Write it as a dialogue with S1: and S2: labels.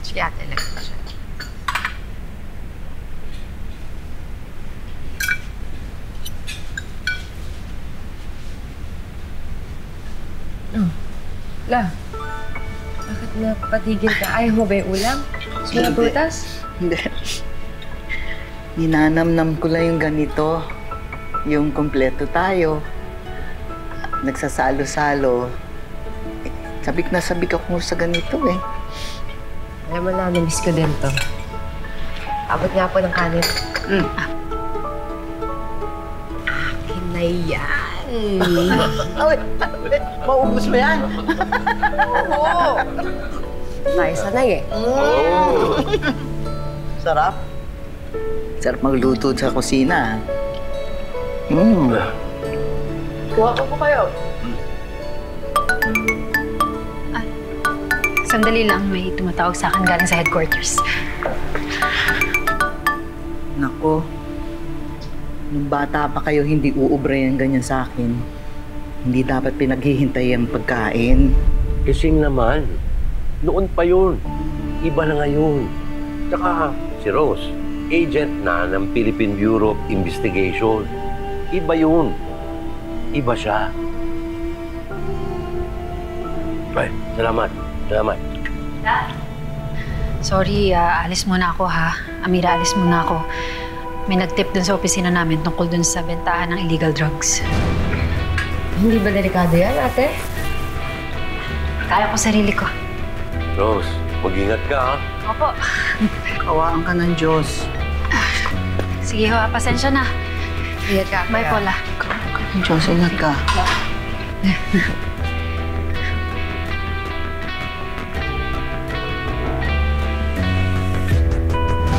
S1: Sige ate, lagay ko siya. Oh. La, bakit napatigil ka? Ayaw mo ba yung ulam? Gusto mo na prutas?
S2: Hindi. Ninanamnam ko lang yung ganito. Yung kumpleto tayo. Nagsasalo-salo. Sabik na sabik ako sa ganito eh.
S1: Alam mo na, namiss ko din to. Abot nga po ng kanin. Akin na yan.
S2: Maubos mo yan.
S1: Oo. Tayo sanay eh.
S2: Sarap. Sarap magluto sa kusina.
S1: Kuha ko po kayo.
S3: Sandali lang, may tumatawag sa akin galing sa headquarters.
S2: Nako. Nung bata pa kayo, hindi uubra yan ganyan sa akin. Hindi dapat pinaghihintay ang pagkain.
S4: Kising naman. Noon pa yun. Iba na ngayon. Tsaka si Rose, agent na ng Philippine Bureau of Investigation. Iba yun. Iba siya. Ay, salamat. Salamat.
S3: Sorry, alis muna ako ha. Amira, alis muna ako. May nag-tip dun sa opisina namin tungkol dun sa bentahan ng illegal drugs.
S1: Hindi ba delikado yan, ate?
S3: Kaya ko sarili ko.
S4: Rose, mag-ingat ka ha.
S3: Opo.
S2: Kawaan ka ng Diyos.
S3: Sige ho, pasensya na.
S1: Ingat ka.
S3: Bye, Paula.
S2: Kawaan ka ng Diyos, ingat ka.